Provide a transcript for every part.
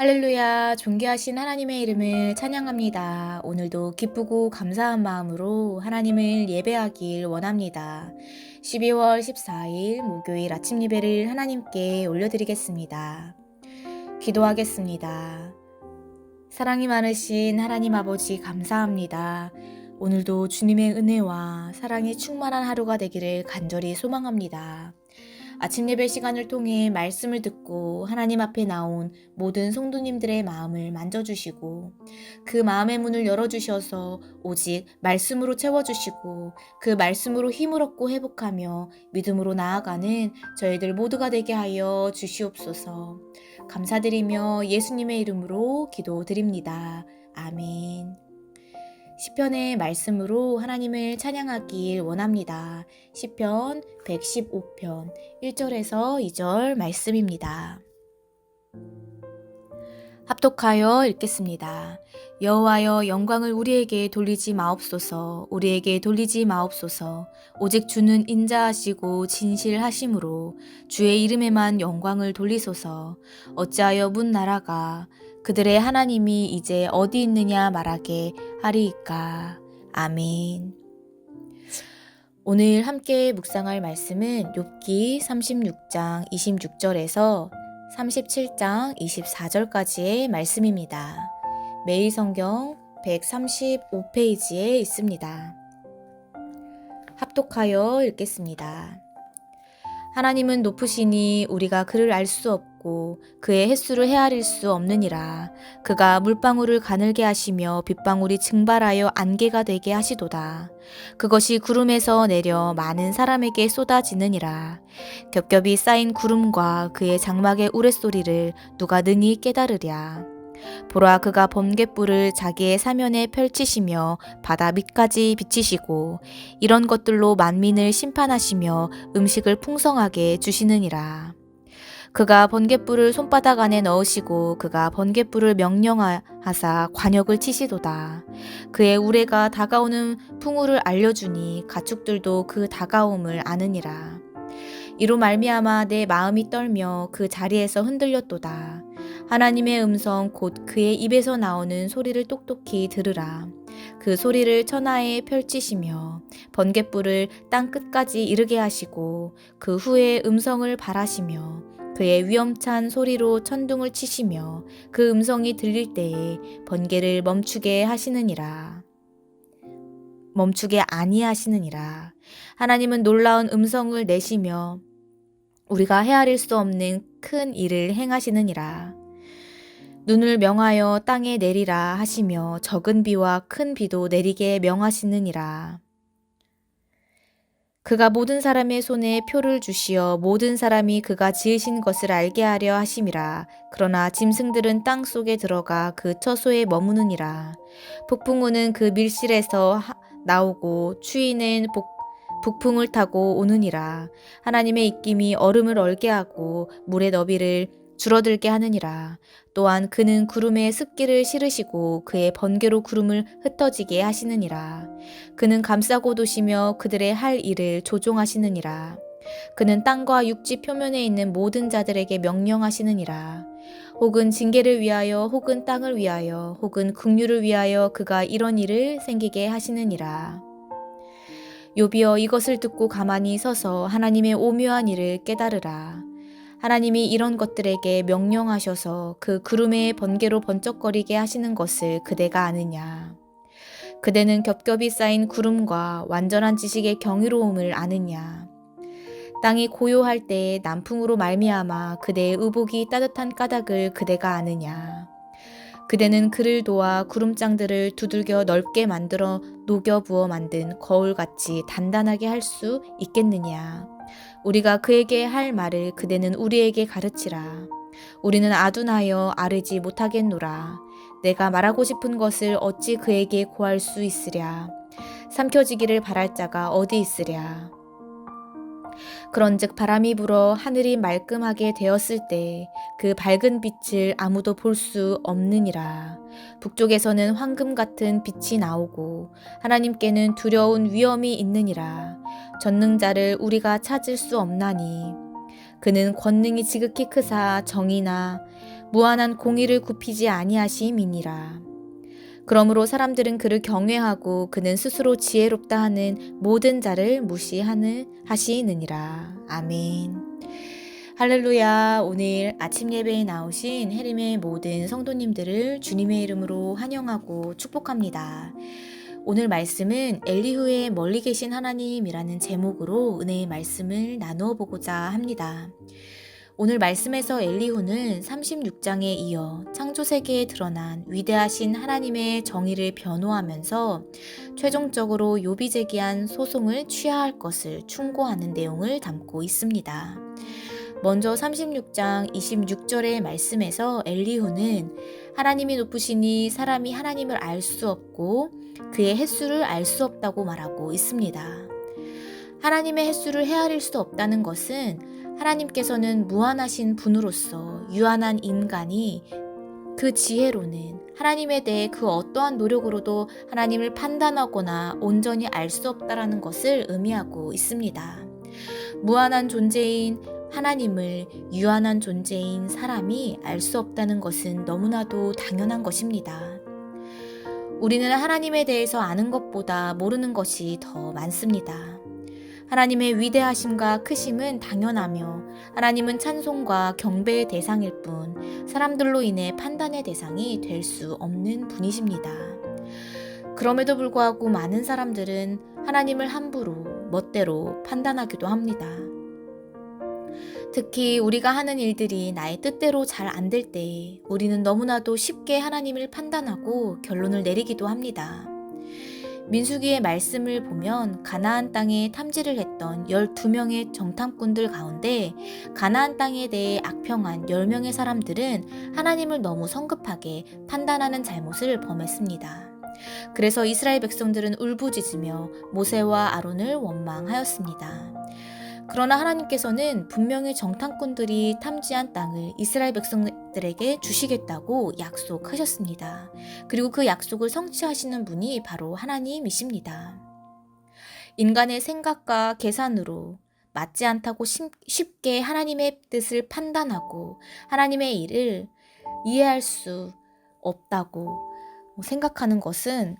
할렐루야, 존귀하신 하나님의 이름을 찬양합니다. 오늘도 기쁘고 감사한 마음으로 하나님을 예배하길 원합니다. 12월 14일 목요일 아침 예배를 하나님께 올려드리겠습니다. 기도하겠습니다. 사랑이 많으신 하나님 아버지 감사합니다. 오늘도 주님의 은혜와 사랑이 충만한 하루가 되기를 간절히 소망합니다. 아침 예배 시간을 통해 말씀을 듣고 하나님 앞에 나온 모든 성도님들의 마음을 만져주시고 그 마음의 문을 열어주셔서 오직 말씀으로 채워주시고 그 말씀으로 힘을 얻고 회복하며 믿음으로 나아가는 저희들 모두가 되게 하여 주시옵소서. 감사드리며 예수님의 이름으로 기도드립니다. 아멘. 시편의 말씀으로 하나님을 찬양하길 원합니다. 시편 115편 1절에서 2절 말씀입니다. 합독하여 읽겠습니다. 여호와여, 영광을 우리에게 돌리지 마옵소서. 우리에게 돌리지 마옵소서. 오직 주는 인자하시고 진실하심으로 주의 이름에만 영광을 돌리소서. 어찌하여 문 나라가 그들의 하나님이 이제 어디 있느냐 말하게 하리이까. 아멘. 오늘 함께 묵상할 말씀은 욥기 36장 26절에서 37장 24절까지의 말씀입니다. 매일 성경 135페이지에 있습니다. 합독하여 읽겠습니다. 하나님은 높으시니 우리가 그를 알 수 없고 그의 횟수를 헤아릴 수 없느니라. 그가 물방울을 가늘게 하시며 빗방울이 증발하여 안개가 되게 하시도다. 그것이 구름에서 내려 많은 사람에게 쏟아지느니라. 겹겹이 쌓인 구름과 그의 장막의 우레소리를 누가 능히 깨달으랴. 보라, 그가 번갯불을 자기의 사면에 펼치시며 바다 밑까지 비치시고 이런 것들로 만민을 심판하시며 음식을 풍성하게 주시느니라. 그가 번갯불을 손바닥 안에 넣으시고 그가 번갯불을 명령하사 관역을 치시도다. 그의 우레가 다가오는 풍우를 알려주니 가축들도 그 다가옴을 아느니라. 이로 말미암아 내 마음이 떨며 그 자리에서 흔들렸도다. 하나님의 음성 곧 그의 입에서 나오는 소리를 똑똑히 들으라. 그 소리를 천하에 펼치시며 번갯불을 땅 끝까지 이르게 하시고 그 후에 음성을 발하시며 그의 위엄찬 소리로 천둥을 치시며 그 음성이 들릴 때에 번개를 멈추게 하시느니라. 멈추게 아니하시느니라. 하나님은 놀라운 음성을 내시며 우리가 헤아릴 수 없는 큰 일을 행하시느니라. 눈을 명하여 땅에 내리라 하시며 적은 비와 큰 비도 내리게 명하시느니라. 그가 모든 사람의 손에 표를 주시어 모든 사람이 그가 지으신 것을 알게 하려 하심이라. 그러나 짐승들은 땅 속에 들어가 그 처소에 머무느니라. 폭풍우는 그 밀실에서 나오고 추위는 북풍을 타고 오느니라. 하나님의 입김이 얼음을 얼게 하고 물의 너비를 줄어들게 하느니라. 또한 그는 구름에 습기를 실으시고 그의 번개로 구름을 흩어지게 하시느니라. 그는 감싸고 도시며 그들의 할 일을 조종하시느니라. 그는 땅과 육지 표면에 있는 모든 자들에게 명령하시느니라. 혹은 징계를 위하여 혹은 땅을 위하여 혹은 긍휼을 위하여 그가 이런 일을 생기게 하시느니라. 욥이여, 이것을 듣고 가만히 서서 하나님의 오묘한 일을 깨달으라. 하나님이 이런 것들에게 명령하셔서 그 구름의 번개로 번쩍거리게 하시는 것을 그대가 아느냐. 그대는 겹겹이 쌓인 구름과 완전한 지식의 경이로움을 아느냐. 땅이 고요할 때에 남풍으로 말미암아 그대의 의복이 따뜻한 까닭을 그대가 아느냐. 그대는 그를 도와 구름장들을 두들겨 넓게 만들어 녹여 부어 만든 거울같이 단단하게 할 수 있겠느냐. 우리가 그에게 할 말을 그대는 우리에게 가르치라. 우리는 아둔하여 아르지 못하겠노라. 내가 말하고 싶은 것을 어찌 그에게 고할 수 있으랴. 삼켜지기를 바랄 자가 어디 있으랴. 그런즉 바람이 불어 하늘이 말끔하게 되었을 때 그 밝은 빛을 아무도 볼 수 없느니라. 북쪽에서는 황금 같은 빛이 나오고 하나님께는 두려운 위엄이 있느니라. 전능자를 우리가 찾을 수 없나니 그는 권능이 지극히 크사 정의나 무한한 공의를 굽히지 아니하심이니라. 그러므로 사람들은 그를 경외하고 그는 스스로 지혜롭다 하는 모든 자를 무시하시느니라. 아멘. 할렐루야. 오늘 아침 예배에 나오신 해림의 모든 성도님들을 주님의 이름으로 환영하고 축복합니다. 오늘 말씀은 엘리후의 멀리 계신 하나님이라는 제목으로 은혜의 말씀을 나누어 보고자 합니다. 오늘 말씀에서 엘리후는 36장에 이어 창조세계에 드러난 위대하신 하나님의 정의를 변호하면서 최종적으로 욥이 제기한 소송을 취하할 것을 충고하는 내용을 담고 있습니다. 먼저 36장 26절의 말씀에서 엘리후는 하나님이 높으시니 사람이 하나님을 알 수 없고 그의 횟수를 알 수 없다고 말하고 있습니다. 하나님의 횟수를 헤아릴 수 없다는 것은 하나님께서는 무한하신 분으로서 유한한 인간이 그 지혜로는 하나님에 대해 그 어떠한 노력으로도 하나님을 판단하거나 온전히 알 수 없다라는 것을 의미하고 있습니다. 무한한 존재인 하나님을 유한한 존재인 사람이 알 수 없다는 것은 너무나도 당연한 것입니다. 우리는 하나님에 대해서 아는 것보다 모르는 것이 더 많습니다. 하나님의 위대하심과 크심은 당연하며 하나님은 찬송과 경배의 대상일 뿐 사람들로 인해 판단의 대상이 될 수 없는 분이십니다. 그럼에도 불구하고 많은 사람들은 하나님을 함부로 멋대로 판단하기도 합니다. 특히 우리가 하는 일들이 나의 뜻대로 잘 안 될 때 우리는 너무나도 쉽게 하나님을 판단하고 결론을 내리기도 합니다. 민수기의 말씀을 보면 가나안 땅에 탐지를 했던 12명의 정탐꾼들 가운데 가나안 땅에 대해 악평한 10명의 사람들은 하나님을 너무 성급하게 판단하는 잘못을 범했습니다. 그래서 이스라엘 백성들은 울부짖으며 모세와 아론을 원망하였습니다. 그러나 하나님께서는 분명히 정탐꾼들이 탐지한 땅을 이스라엘 백성들에게 주시겠다고 약속하셨습니다. 그리고 그 약속을 성취하시는 분이 바로 하나님이십니다. 인간의 생각과 계산으로 맞지 않다고 쉽게 하나님의 뜻을 판단하고 하나님의 일을 이해할 수 없다고 생각하는 것은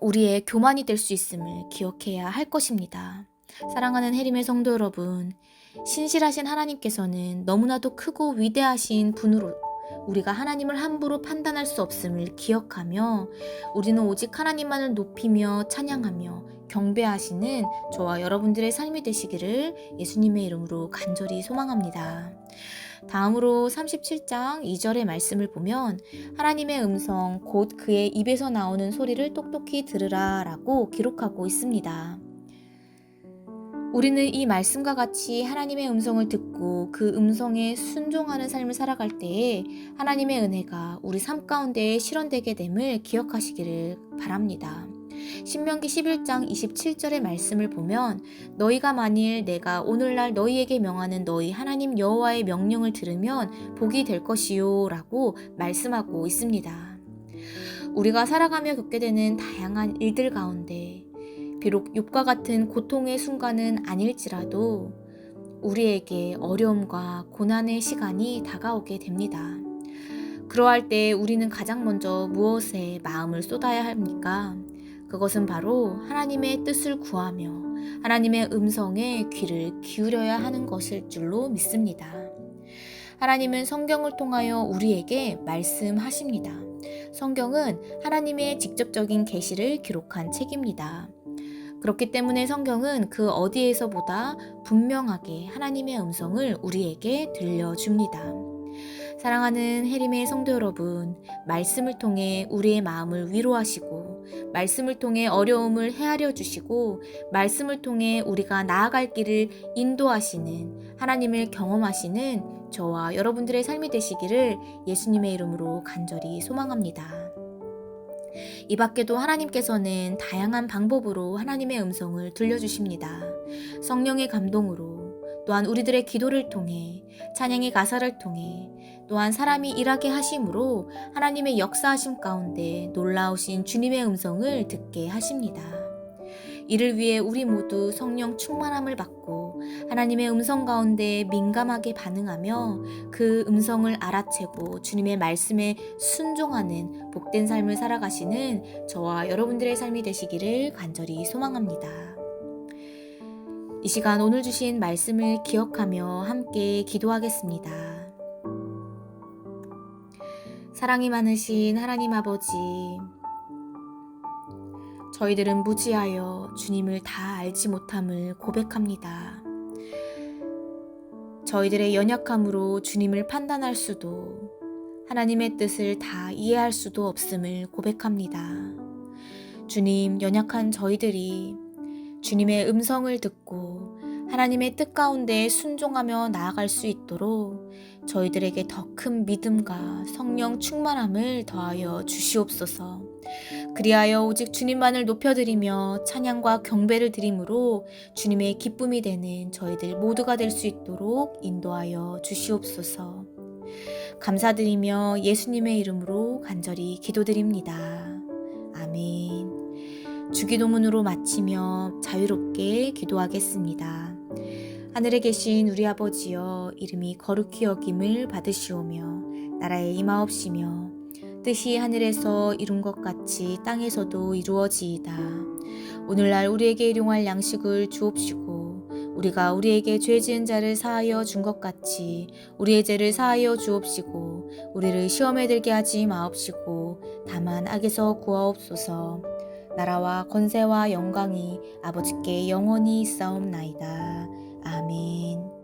우리의 교만이 될 수 있음을 기억해야 할 것입니다. 사랑하는 해림의 성도 여러분, 신실하신 하나님께서는 너무나도 크고 위대하신 분으로 우리가 하나님을 함부로 판단할 수 없음을 기억하며 우리는 오직 하나님만을 높이며 찬양하며 경배하시는 저와 여러분들의 삶이 되시기를 예수님의 이름으로 간절히 소망합니다. 다음으로 37장 2절의 말씀을 보면 하나님의 음성 곧 그의 입에서 나오는 소리를 똑똑히 들으라 라고 기록하고 있습니다. 우리는 이 말씀과 같이 하나님의 음성을 듣고 그 음성에 순종하는 삶을 살아갈 때에 하나님의 은혜가 우리 삶 가운데 실현되게 됨을 기억하시기를 바랍니다. 신명기 11장 27절의 말씀을 보면 너희가 만일 내가 오늘날 너희에게 명하는 너희 하나님 여호와의 명령을 들으면 복이 될 것이요 라고 말씀하고 있습니다. 우리가 살아가며 겪게 되는 다양한 일들 가운데 비록 욥과 같은 고통의 순간은 아닐지라도 우리에게 어려움과 고난의 시간이 다가오게 됩니다. 그러할 때 우리는 가장 먼저 무엇에 마음을 쏟아야 합니까? 그것은 바로 하나님의 뜻을 구하며 하나님의 음성에 귀를 기울여야 하는 것일 줄로 믿습니다. 하나님은 성경을 통하여 우리에게 말씀하십니다. 성경은 하나님의 직접적인 계시를 기록한 책입니다. 그렇기 때문에 성경은 그 어디에서보다 분명하게 하나님의 음성을 우리에게 들려줍니다. 사랑하는 해림의 성도 여러분, 말씀을 통해 우리의 마음을 위로하시고 말씀을 통해 어려움을 헤아려 주시고 말씀을 통해 우리가 나아갈 길을 인도하시는 하나님을 경험하시는 저와 여러분들의 삶이 되시기를 예수님의 이름으로 간절히 소망합니다. 이 밖에도 하나님께서는 다양한 방법으로 하나님의 음성을 들려주십니다. 성령의 감동으로, 또한 우리들의 기도를 통해, 찬양의 가사를 통해, 또한 사람이 일하게 하심으로 하나님의 역사하심 가운데 놀라우신 주님의 음성을 듣게 하십니다. 이를 위해 우리 모두 성령 충만함을 받고 하나님의 음성 가운데 민감하게 반응하며 그 음성을 알아채고 주님의 말씀에 순종하는 복된 삶을 살아가시는 저와 여러분들의 삶이 되시기를 간절히 소망합니다. 이 시간 오늘 주신 말씀을 기억하며 함께 기도하겠습니다. 사랑이 많으신 하나님 아버지, 저희들은 무지하여 주님을 다 알지 못함을 고백합니다. 저희들의 연약함으로 주님을 판단할 수도, 하나님의 뜻을 다 이해할 수도 없음을 고백합니다. 주님, 연약한 저희들이 주님의 음성을 듣고 하나님의 뜻 가운데 순종하며 나아갈 수 있도록 저희들에게 더 큰 믿음과 성령 충만함을 더하여 주시옵소서. 그리하여 오직 주님만을 높여드리며 찬양과 경배를 드림으로 주님의 기쁨이 되는 저희들 모두가 될 수 있도록 인도하여 주시옵소서. 감사드리며 예수님의 이름으로 간절히 기도드립니다. 아멘. 주기도문으로 마치며 자유롭게 기도하겠습니다. 하늘에 계신 우리 아버지여, 이름이 거룩히 여김을 받으시오며 나라에 임하옵시며 뜻이 하늘에서 이룬 것 같이 땅에서도 이루어지이다. 오늘날 우리에게 일용할 양식을 주옵시고 우리가 우리에게 죄 지은 자를 사하여 준 것 같이 우리의 죄를 사하여 주옵시고 우리를 시험에 들게 하지 마옵시고 다만 악에서 구하옵소서. 나라와 권세와 영광이 아버지께 영원히 있사옵나이다. 아멘.